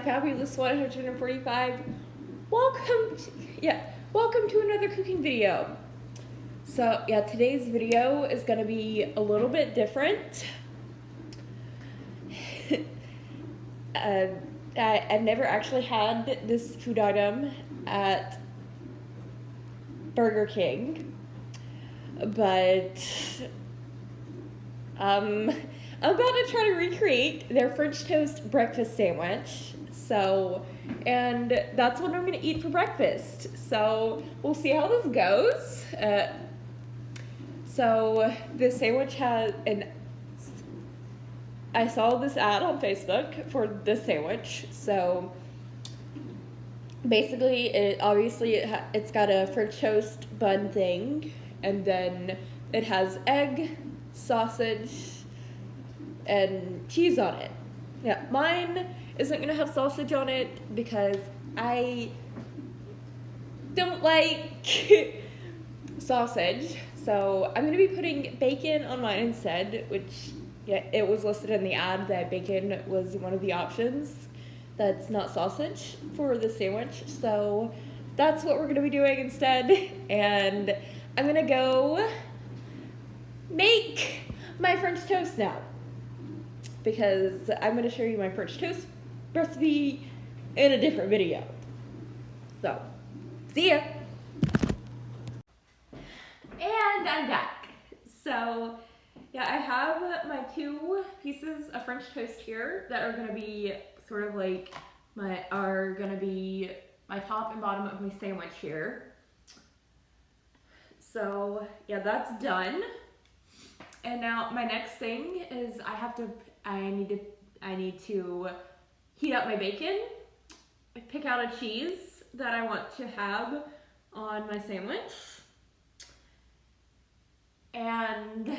Fabulous 145. Welcome to another cooking video. So yeah, today's video is gonna be a little bit different. I've never actually had this food item at Burger King, but I'm about to try to recreate their French toast breakfast sandwich. And that's what I'm gonna eat for breakfast. So we'll see how this goes. So this sandwich has I saw this ad on Facebook for this sandwich. So basically, it's got a French toast bun thing, and then it has egg, sausage, and cheese on it. Yeah, mine isn't gonna have sausage on it because I don't like sausage. So I'm gonna be putting bacon on mine instead, which, yeah, it was listed in the ad that bacon was one of the options that's not sausage for the sandwich. So that's what we're gonna be doing instead. And I'm gonna go make my French toast now, because I'm gonna show you my French toast recipe in a different video. So, see ya! And I'm back. So, yeah, I have my 2 pieces of French toast here that are gonna be sort of like my top and bottom of my sandwich here. So, yeah, that's done. And now my next thing is I need to heat up my bacon, pick out a cheese that I want to have on my sandwich, and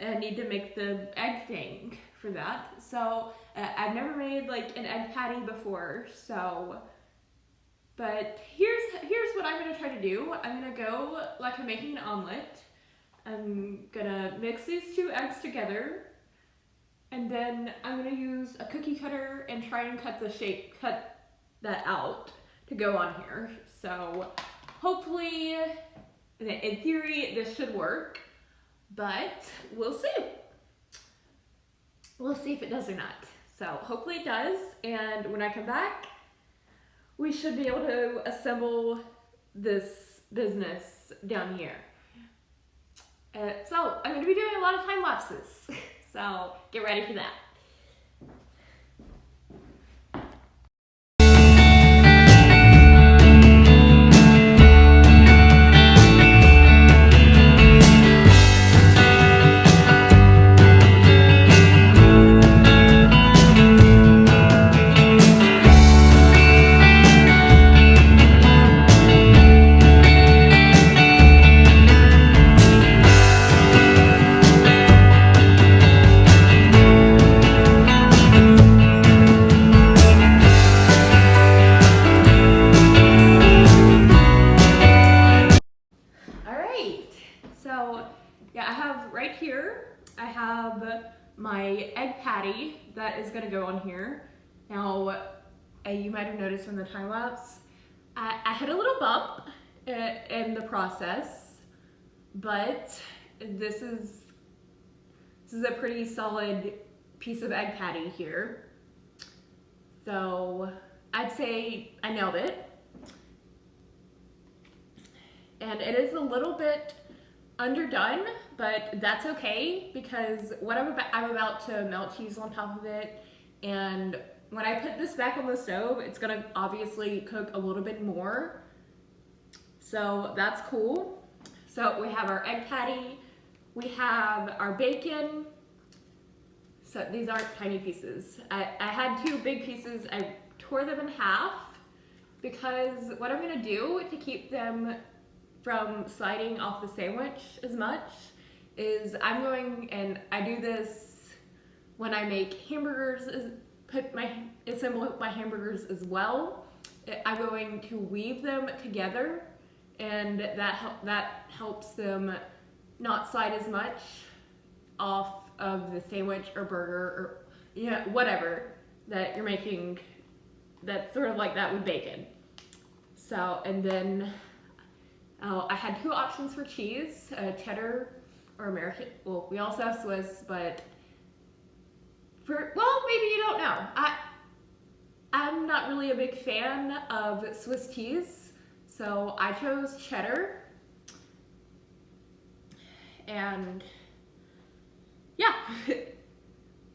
I need to make the egg thing for that. So I've never made like an egg patty before, but here's what I'm gonna try to do. I'm gonna go like I'm making an omelet. I'm gonna mix these 2 eggs together, and then I'm gonna use a cookie cutter and try and cut that out to go on here. So hopefully, in theory, this should work, but we'll see. We'll see if it does or not. So hopefully it does, and when I come back, we should be able to assemble this business down here. So I'm going to be doing a lot of time lapses, so get ready for that. I have my egg patty that is gonna go on here. Now, you might have noticed from the time lapse, I had a little bump in the process, but this is a pretty solid piece of egg patty here. So I'd say I nailed it. And it is a little bit underdone, but that's okay, because what I'm about to melt cheese on top of it, and when I put this back on the stove, it's gonna obviously cook a little bit more, so that's cool. So we have our egg patty, we have our bacon. So these aren't tiny pieces. I had 2 big pieces. I tore them in half because what I'm gonna do to keep them from sliding off the sandwich as much is I do this when I make hamburgers, assemble my hamburgers as well. I'm going to weave them together, and that helps them not slide as much off of the sandwich or burger or whatever. that you're making that's sort of like that with bacon. So, and then I had two options for cheese, cheddar or American. Well, we also have Swiss, but well, maybe you don't know. I'm not really a big fan of Swiss cheese, so I chose cheddar. And yeah,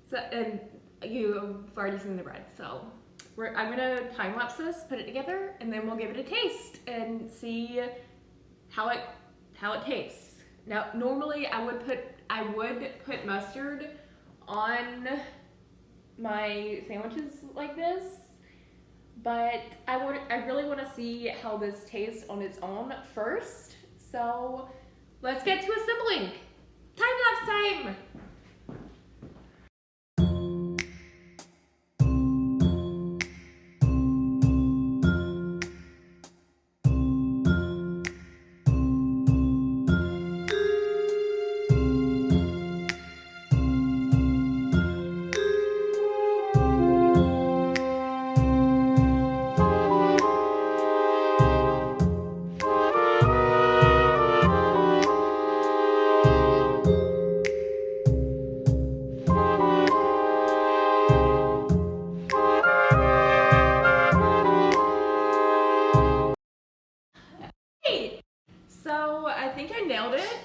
so, and you've already seen the bread, so I'm gonna time lapse this, put it together, and then we'll give it a taste and see how it tastes. Now, normally I would put mustard on my sandwiches like this, but I really want to see how this tastes on its own first. So let's get to assembling. Time lapse time. So I think I nailed it.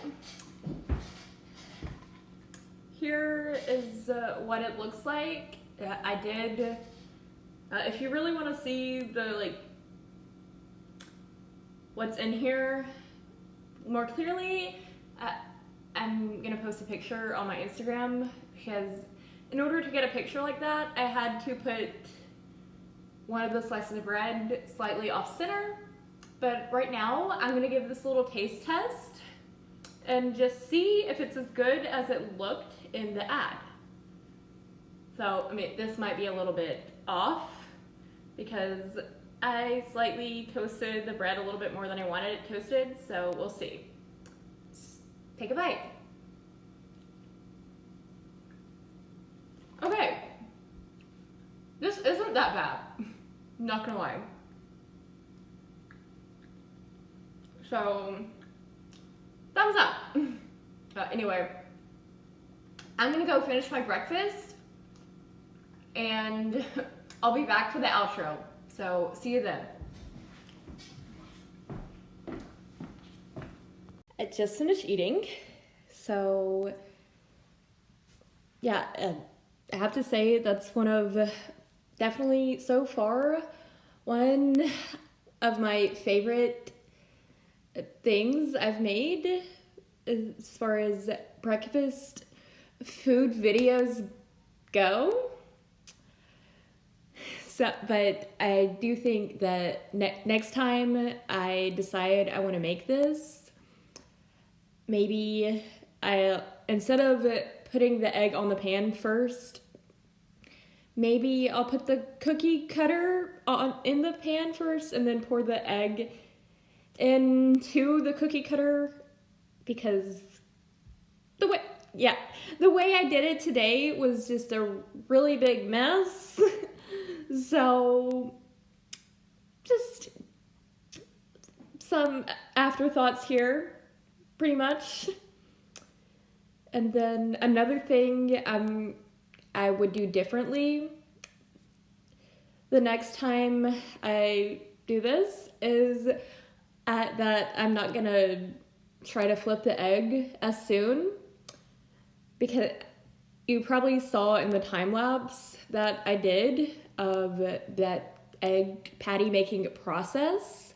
Here is what it looks like. I did, if you really want to see the what's in here more clearly, I'm gonna post a picture on my Instagram, because in order to get a picture like that, I had to put one of the slices of bread slightly off center. But right now, I'm gonna give this a little taste test and just see if it's as good as it looked in the ad. So, I mean, this might be a little bit off because I slightly toasted the bread a little bit more than I wanted it toasted, so we'll see. Let's take a bite. Okay, this isn't that bad, I'm not gonna lie. So, thumbs up. Anyway, I'm gonna go finish my breakfast and I'll be back for the outro. So, see you then. I just finished eating. So, yeah, I have to say that's definitely so far, one of my favorite things I've made as far as breakfast food videos go. So, but I do think that next time I decide I want to make this, maybe instead of putting the egg on the pan first, maybe I'll put the cookie cutter in the pan first and then pour the egg into the cookie cutter, because the way I did it today was just a really big mess. So just some afterthoughts here, pretty much. And then another thing I would do differently the next time I do this is that I'm not gonna try to flip the egg as soon, because you probably saw in the time lapse that I did of that egg patty making process.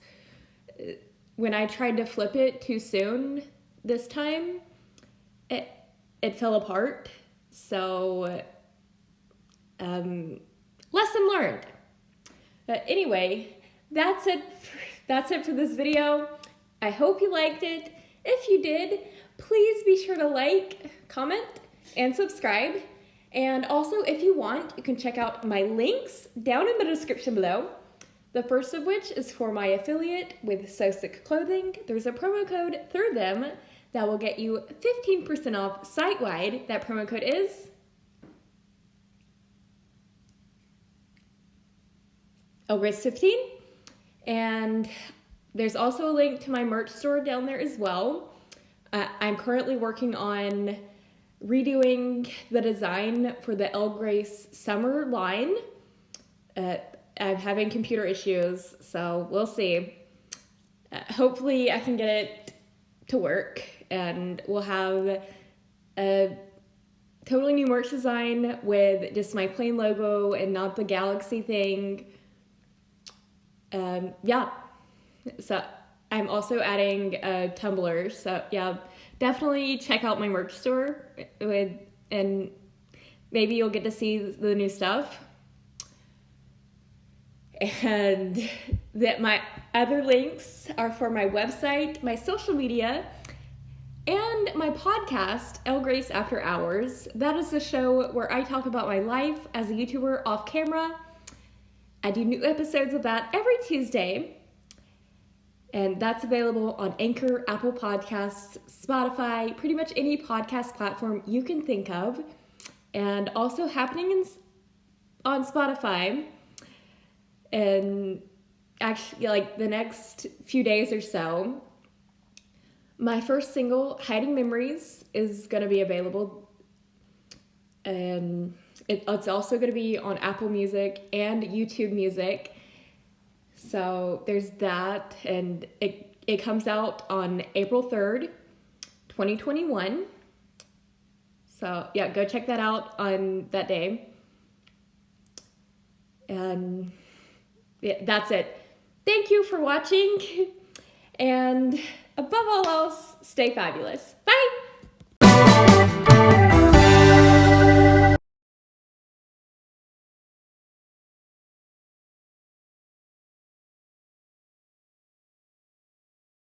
When I tried to flip it too soon this time, it fell apart. So lesson learned. Anyway, that's it for this video. I hope you liked it. If you did, please be sure to like, comment, and subscribe. And also, if you want, you can check out my links down in the description below. The first of which is for my affiliate with So Sick Clothing. There's a promo code through them that will get you 15% off site-wide. That promo code is elgrace15. And there's also a link to my merch store down there as well. I'm currently working on redoing the design for the Elgrace summer line. I'm having computer issues, so we'll see. Hopefully I can get it to work, and we'll have a totally new merch design with just my plain logo and not the galaxy thing. Yeah, so I'm also adding a Tumblr, so yeah, definitely check out my merch store and maybe you'll get to see the new stuff. And that my other links are for my website, my social media, and my podcast, Elgrace After Hours. That is the show where I talk about my life as a YouTuber off camera. I do new episodes of that every Tuesday. And that's available on Anchor, Apple Podcasts, Spotify, pretty much any podcast platform you can think of. And also happening on Spotify. And actually, like the next few days or so, my first single, Hiding Memories, is going to be available. And it's also going to be on Apple Music and YouTube Music. So there's that. And it comes out on April 3rd, 2021. So yeah, go check that out on that day. And yeah, that's it. Thank you for watching, and above all else, stay fabulous. Bye!